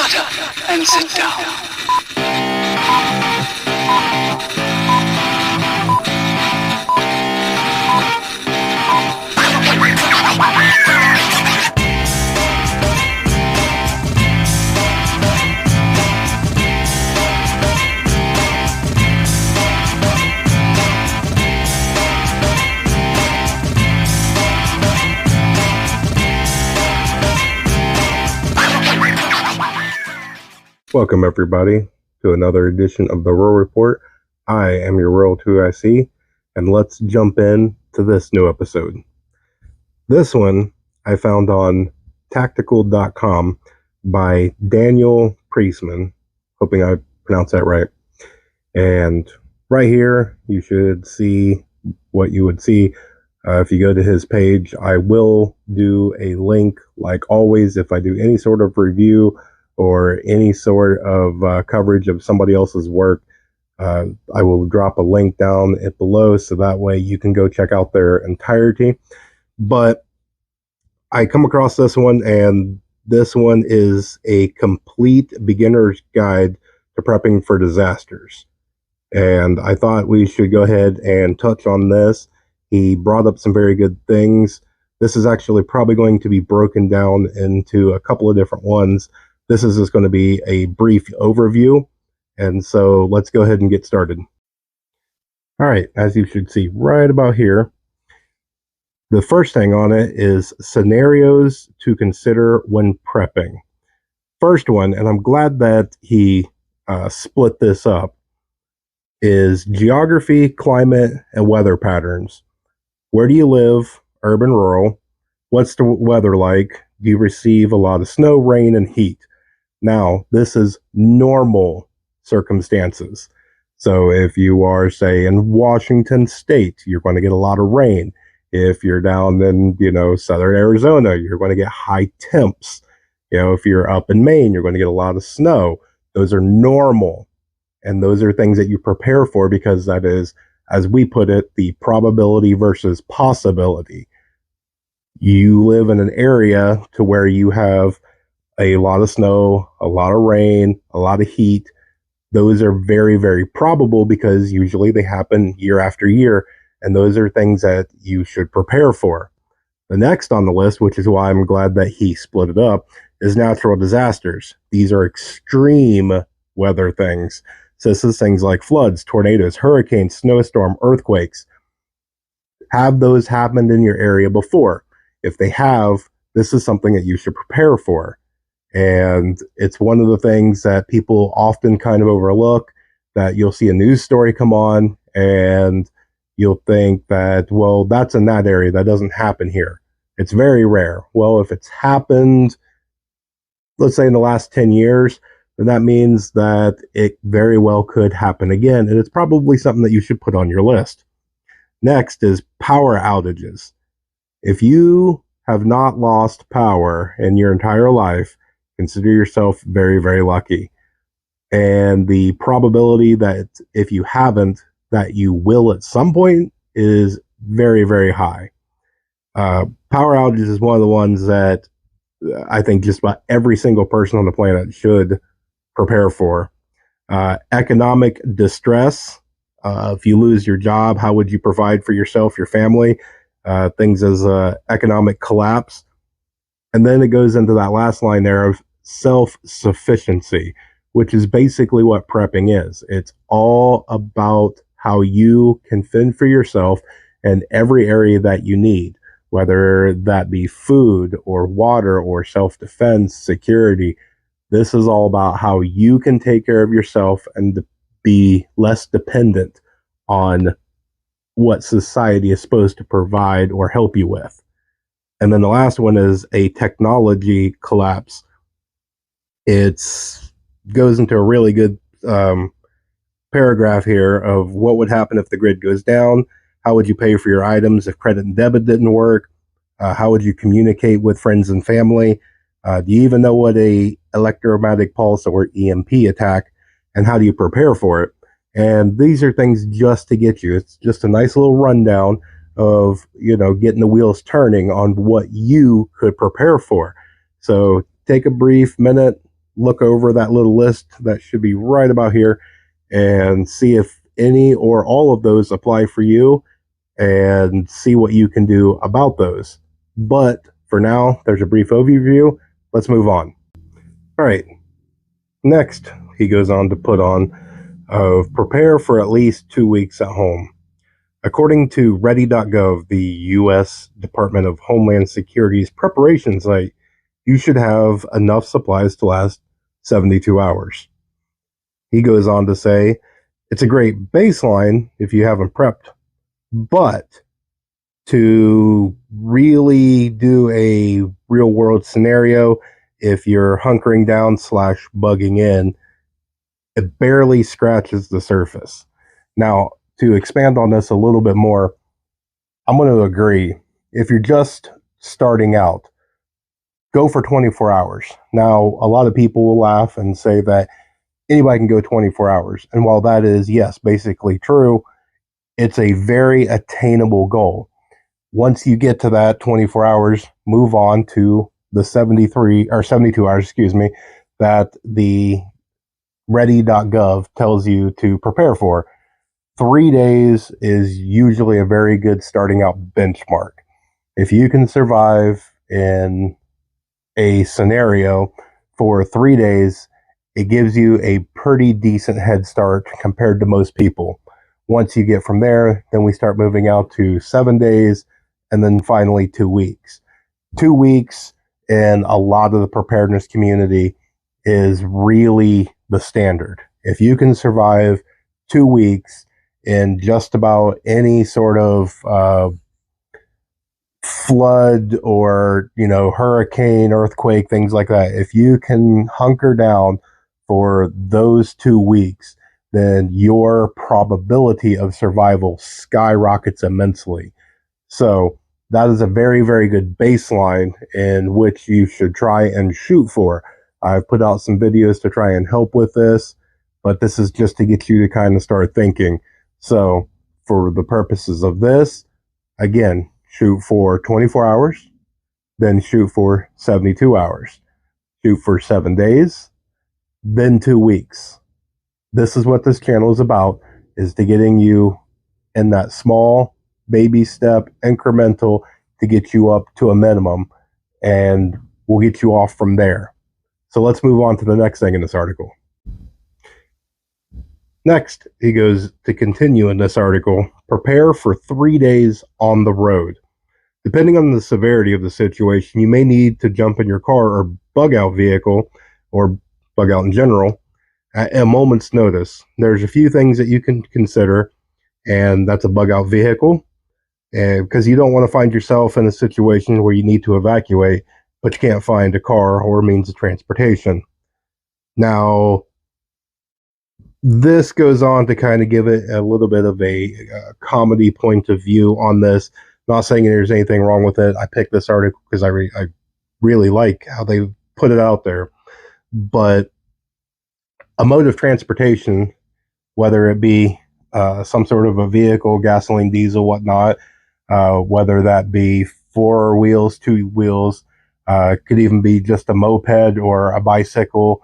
Shut up and sit down. Welcome everybody to another edition of the Rural Report. I am your Rural 2IC, and let's jump in to this new episode. This one I found on tactical.com by Daniel Priestman, hoping I pronounced that right. And right here, you should see what you would see if you go to his page. I will do a link, like always, if I do any sort of review or any sort of coverage of somebody else's work. I will drop a link down below so that way you can go check out their entirety. But I come across this one, and this one is a complete beginner's guide to prepping for disasters. And I thought we should go ahead and touch on this. He brought up some very good things. This is actually probably going to be broken down into a couple of different ones. This is just going to be a brief overview, and so let's go ahead and get started. All right, as you should see right about here, the first thing on it is scenarios to consider when prepping. First one, and I'm glad that he split this up, is geography, climate, and weather patterns. Where do you live, urban, rural? What's the weather like? Do you receive a lot of snow, rain, and heat? Now, this is normal circumstances. So if you are, say, in Washington State, you're going to get a lot of rain. If you're down in, southern Arizona, you're going to get high temps. If you're up in Maine, you're going to get a lot of snow. Those are normal. And those are things that you prepare for, because that is, as we put it, the probability versus possibility. You live in an area to where you have a lot of snow, a lot of rain, a lot of heat. Those are very, very probable, because usually they happen year after year, and those are things that you should prepare for. The next on the list, which is why I'm glad that he split it up, is natural disasters. These are extreme weather things. So this is things like floods, tornadoes, hurricanes, snowstorm, earthquakes. Have those happened in your area before? If they have, this is something that you should prepare for. And it's one of the things that people often kind of overlook, that you'll see a news story come on and you'll think that, well, that's in that area. That doesn't happen here. It's very rare. Well, if it's happened, let's say in the last 10 years, then that means that it very well could happen again. And it's probably something that you should put on your list. Next is power outages. If you have not lost power in your entire life, consider yourself very, very lucky. And the probability that if you haven't, that you will at some point is very, very high. Power outages is one of the ones that I think just about every single person on the planet should prepare for. Economic distress. If you lose your job, how would you provide for yourself, your family? Things as economic collapse. And then it goes into that last line there of self-sufficiency, which is basically what prepping is. It's all about how you can fend for yourself in every area that you need, whether that be food or water or self-defense, security. This is all about how you can take care of yourself and be less dependent on what society is supposed to provide or help you with. And then the last one is a technology collapse. It goes into a really good paragraph here of what would happen if the grid goes down. How would you pay for your items if credit and debit didn't work? How would you communicate with friends and family? Do you even know what a electromagnetic pulse or EMP attack, and how do you prepare for it? And these are things just to get you. It's just a nice little rundown of, getting the wheels turning on what you could prepare for. So take a brief minute, look over that little list that should be right about here and see if any or all of those apply for you and see what you can do about those. But for now, there's a brief overview. Let's move on. All right. Next, he goes on to put on prepare for at least 2 weeks at home. According to ready.gov, the U.S. Department of Homeland Security's preparation site, you should have enough supplies to last 72 hours. He goes on to say, it's a great baseline if you haven't prepped, but to really do a real world scenario, if you're hunkering down / bugging in, it barely scratches the surface. Now, to expand on this a little bit more, I'm going to agree. If you're just starting out, go for 24 hours. Now, a lot of people will laugh and say that anybody can go 24 hours. And while that is, yes, basically true, it's a very attainable goal. Once you get to that 24 hours, move on to the 72 hours, that the ready.gov tells you to prepare for. 3 days is usually a very good starting out benchmark. If you can survive in a scenario for 3 days, it gives you a pretty decent head start compared to most people. Once you get from there, then we start moving out to 7 days and then finally 2 weeks. 2 weeks in a lot of the preparedness community is really the standard. If you can survive 2 weeks in just about any sort of flood or, hurricane, earthquake, things like that, if you can hunker down for those 2 weeks, then your probability of survival skyrockets immensely. So that is a very, very good baseline in which you should try and shoot for. I've put out some videos to try and help with this, but this is just to get you to kind of start thinking. So for the purposes of this, again, shoot for 24 hours, then shoot for 72 hours, shoot for 7 days, then 2 weeks. This is what this channel is about, is to getting you in that small baby step, incremental, to get you up to a minimum, and we'll get you off from there. So let's move on to the next thing in this article. Next, he goes to continue in this article, prepare for 3 days on the road. Depending on the severity of the situation, you may need to jump in your car or bug out vehicle, or bug out in general, at a moment's notice. There's a few things that you can consider, and that's a bug out vehicle, because you don't want to find yourself in a situation where you need to evacuate, but you can't find a car or means of transportation. Now, this goes on to kind of give it a little bit of a comedy point of view on this. Not saying there's anything wrong with it. I picked this article because I really like how they put it out there. But a mode of transportation, whether it be some sort of a vehicle, gasoline, diesel, whatnot, whether that be 4 wheels, 2 wheels, could even be just a moped or a bicycle,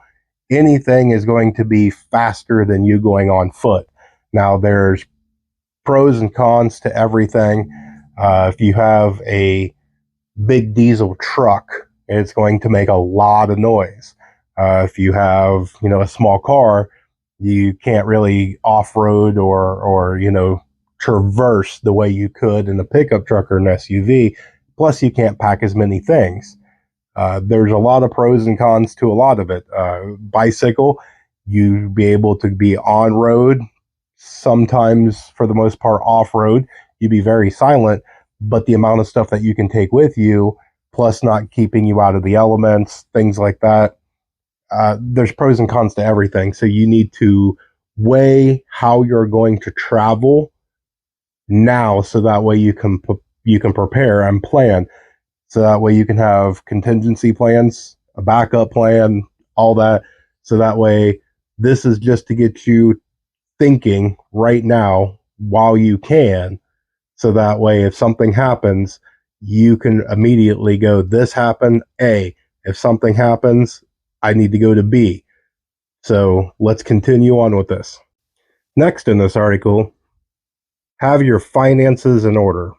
anything is going to be faster than you going on foot. Now, there's pros and cons to everything. If you have a big diesel truck, it's going to make a lot of noise. If you have, a small car, you can't really off-road or traverse the way you could in a pickup truck or an SUV. Plus, you can't pack as many things. There's a lot of pros and cons to a lot of it. Bicycle, you be able to be on road, sometimes for the most part off-road. You'd be very silent, but the amount of stuff that you can take with you, plus not keeping you out of the elements, things like that, there's pros and cons to everything. So you need to weigh how you're going to travel now, so that way you can prepare and plan. So that way you can have contingency plans, a backup plan, all that. So that way, this is just to get you thinking right now while you can. So that way, if something happens, you can immediately go, this happened. If something happens, I need to go to B. So let's continue on with this. Next in this article, have your finances in order.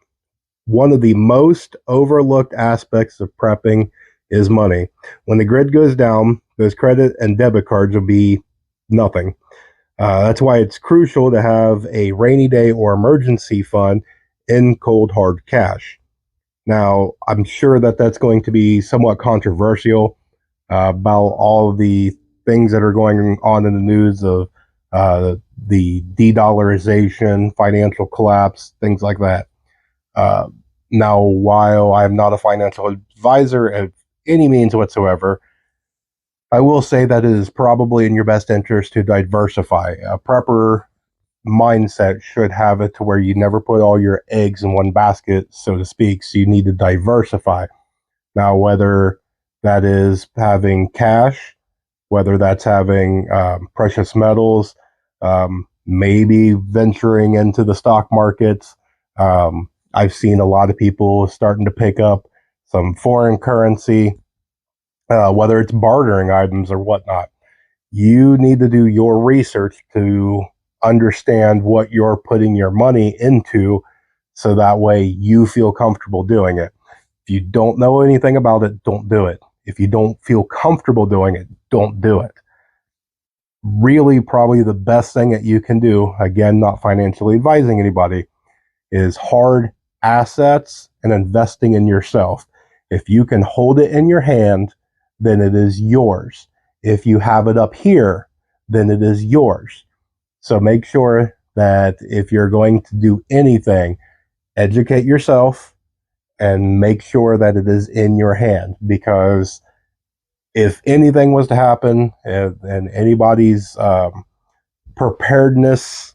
One of the most overlooked aspects of prepping is money. When the grid goes down, those credit and debit cards will be nothing. That's why it's crucial to have a rainy day or emergency fund in cold hard cash. Now, I'm sure that that's going to be somewhat controversial about all of the things that are going on in the news of the de-dollarization, financial collapse, things like that. Now, while I'm not a financial advisor of any means whatsoever, I will say that it is probably in your best interest to diversify. A prepper mindset should have it to where you never put all your eggs in one basket, so to speak. So you need to diversify. Now, whether that is having cash, whether that's having precious metals, maybe venturing into the stock markets. I've seen a lot of people starting to pick up some foreign currency, whether it's bartering items or whatnot. You need to do your research to understand what you're putting your money into so that way you feel comfortable doing it. If you don't know anything about it, don't do it. If you don't feel comfortable doing it, don't do it. Really, probably the best thing that you can do, again, not financially advising anybody, is hard assets and investing in yourself. If you can hold it in your hand, then it is yours. If you have it up here, then it is yours. So make sure that if you're going to do anything, educate yourself and make sure that it is in your hand, because if anything was to happen and anybody's preparedness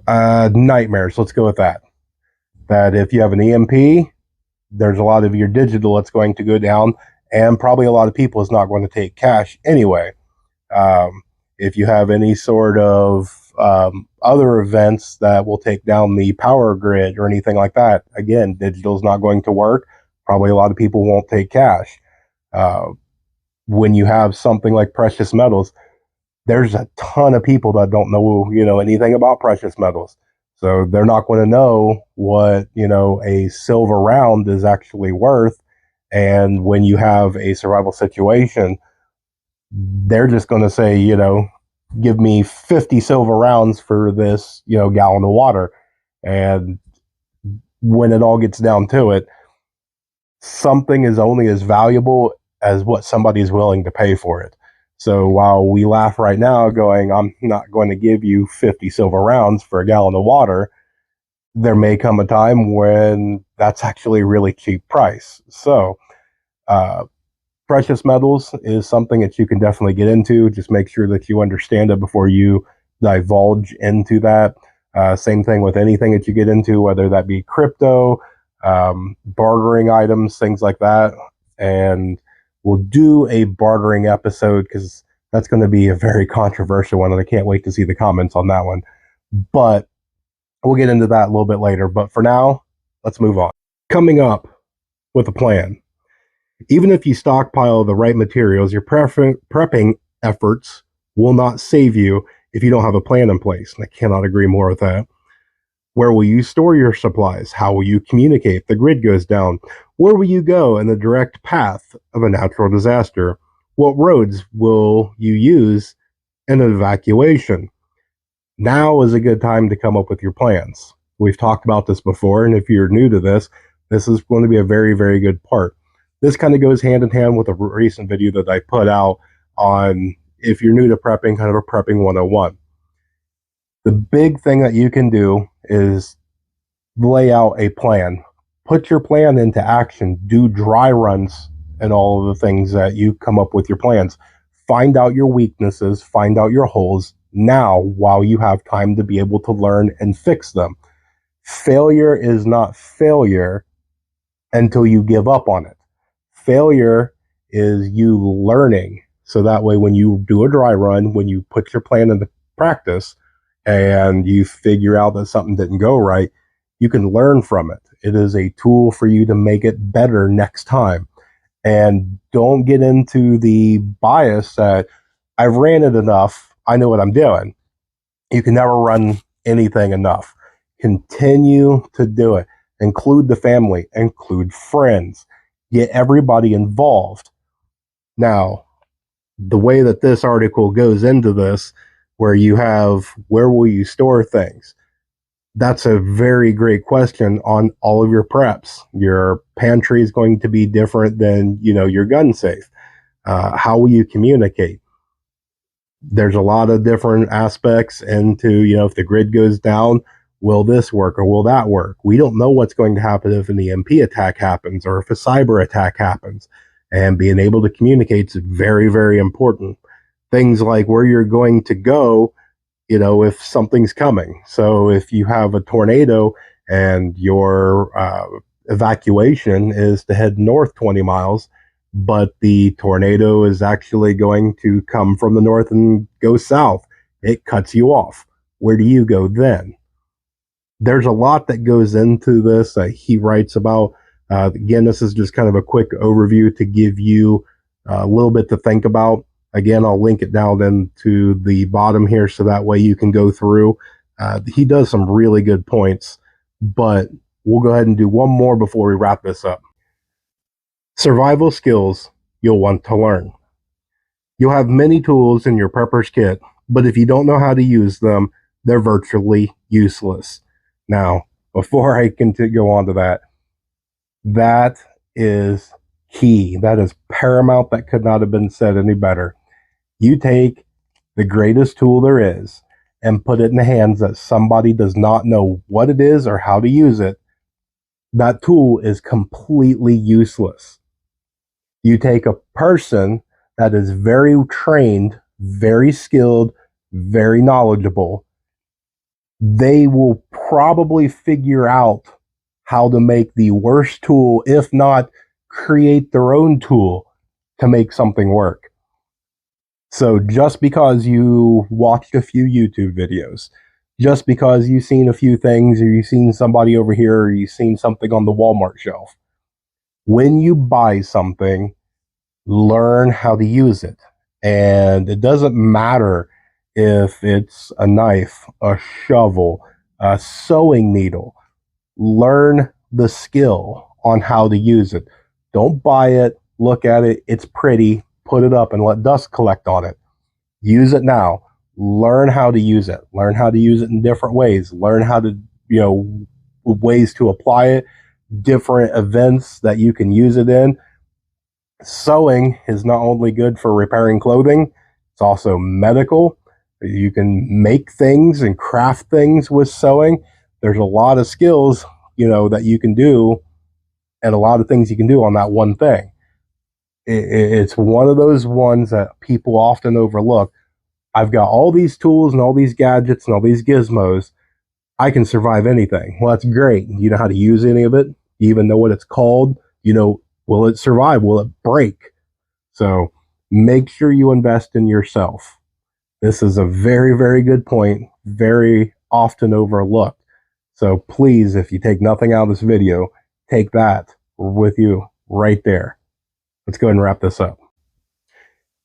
nightmares, let's go with that, that if you have an EMP, there's a lot of your digital that's going to go down, and probably a lot of people is not going to take cash anyway. If you have any sort of other events that will take down the power grid or anything like that, again, digital is not going to work. Probably a lot of people won't take cash. When you have something like precious metals, there's a ton of people that don't know, anything about precious metals. So they're not going to know what, a silver round is actually worth. And when you have a survival situation, they're just going to say, give me 50 silver rounds for this, gallon of water. And when it all gets down to it, something is only as valuable as what somebody is willing to pay for it. So while we laugh right now going, I'm not going to give you 50 silver rounds for a gallon of water, there may come a time when that's actually a really cheap price. So precious metals is something that you can definitely get into. Just make sure that you understand it before you divulge into that. Same thing with anything that you get into, whether that be crypto, bartering items, things like that. And we'll do a bartering episode because that's going to be a very controversial one, and I can't wait to see the comments on that one. But we'll get into that a little bit later. But for now, let's move on. Coming up with a plan. Even if you stockpile the right materials, your prepping efforts will not save you if you don't have a plan in place. And I cannot agree more with that. Where will you store your supplies? How will you communicate if the grid goes down? Where will you go in the direct path of a natural disaster? What roads will you use in an evacuation? Now is a good time to come up with your plans. We've talked about this before, and if you're new to this, this is going to be a very, very good part. This kind of goes hand in hand with a recent video that I put out on, if you're new to prepping, kind of a prepping 101. The big thing that you can do is lay out a plan. Put your plan into action. Do dry runs and all of the things that you come up with your plans. Find out your weaknesses. Find out your holes now while you have time to be able to learn and fix them. Failure is not failure until you give up on it. Failure is you learning. So that way, when you do a dry run, when you put your plan into practice and you figure out that something didn't go right, you can learn from it. It is a tool for you to make it better next time. And don't get into the bias that I've ran it enough, I know what I'm doing. You can never run anything enough. Continue to do it. Include the family, include friends, get everybody involved. Now, the way that this article goes into this, where you have where will you store things? That's a very great question on all of your preps. Your pantry is going to be different than your gun safe. How will you communicate? There's a lot of different aspects into if the grid goes down, will this work or will that work? We don't know what's going to happen if an EMP attack happens or if a cyber attack happens, and being able to communicate is very, very important. Things like where you're going to go, if something's coming. So if you have a tornado and your evacuation is to head north 20 miles, but the tornado is actually going to come from the north and go south, it cuts you off. Where do you go then? There's a lot that goes into this that he writes about. Again, this is just kind of a quick overview to give you a little bit to think about. Again, I'll link it down then to the bottom here so that way you can go through. He does some really good points, but we'll go ahead and do one more before we wrap this up. Survival skills you'll want to learn. You'll have many tools in your prepper's kit, but if you don't know how to use them, they're virtually useless. Now, before I can go on to that, that is key. That is paramount. That could not have been said any better. You take the greatest tool there is and put it in the hands that somebody does not know what it is or how to use it. That tool is completely useless. You take a person that is very trained, very skilled, very knowledgeable. They will probably figure out how to make the worst tool, if not create their own tool to make something work. So just because you watched a few YouTube videos, just because you've seen a few things, or you've seen somebody over here, or you've seen something on the Walmart shelf, when you buy something, learn how to use it. And it doesn't matter if it's a knife, a shovel, a sewing needle. Learn the skill on how to use it. Don't buy it, look at it, it's pretty, put it up and let dust collect on it. Use it now. Learn how to use it. Learn how to use it in different ways. Learn how to, ways to apply it, different events that you can use it in. Sewing is not only good for repairing clothing, it's also medical. You can make things and craft things with sewing. There's a lot of skills, that you can do, and a lot of things you can do on that one thing. It's one of those ones that people often overlook. I've got all these tools and all these gadgets and all these gizmos. I can survive anything. Well, that's great. You know how to use any of it? You even know what it's called? Will it survive? Will it break? So make sure you invest in yourself. This is a very, very good point, very often overlooked. So please, if you take nothing out of this video, take that with you right there. Let's go ahead and wrap this up.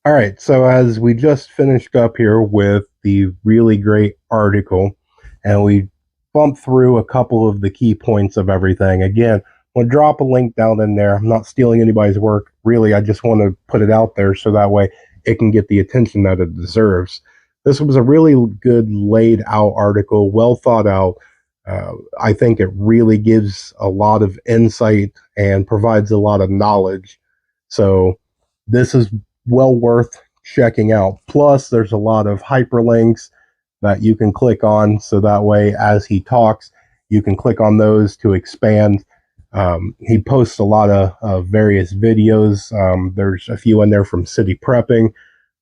All right, so as we just finished up here with the really great article, and we bumped through a couple of the key points of everything. Again, I'm going to drop a link down in there. I'm not stealing anybody's work. Really, I just want to put it out there so that way it can get the attention that it deserves. This was a really good laid out article, well thought out. I think it really gives a lot of insight and provides a lot of knowledge. So this is well worth checking out. Plus, there's a lot of hyperlinks that you can click on, so that way as he talks, you can click on those to expand. He posts a lot of various videos. There's a few in there from City Prepping.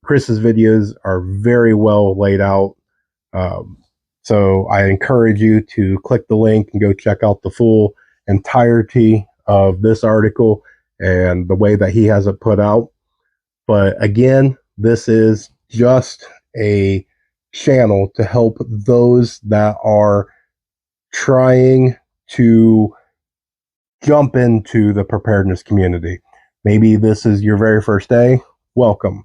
Chris's videos are very well laid out. So I encourage you to click the link and go check out the full entirety of this article and the way that he has it put out. But again, this is just a channel to help those that are trying to jump into the preparedness community. Maybe this is your very first day. Welcome.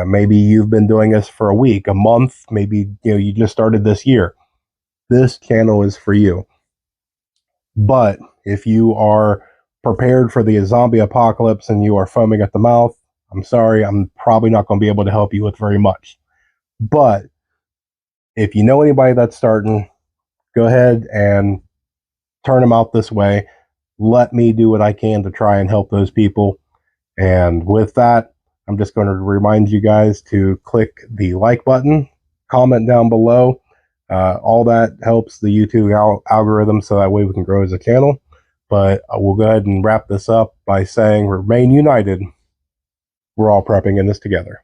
Maybe you've been doing this for a week, a month, maybe you just started this year. This channel is for you. But if you are prepared for the zombie apocalypse and you are foaming at the mouth, I'm sorry, I'm probably not going to be able to help you with very much. But if you know anybody that's starting, go ahead and turn them out this way. Let me do what I can to try and help those people. And with that, I'm just going to remind you guys to click the like button, comment down below. All that helps the YouTube algorithm so that way we can grow as a channel. But we'll go ahead and wrap this up by saying remain united. We're all prepping in this together.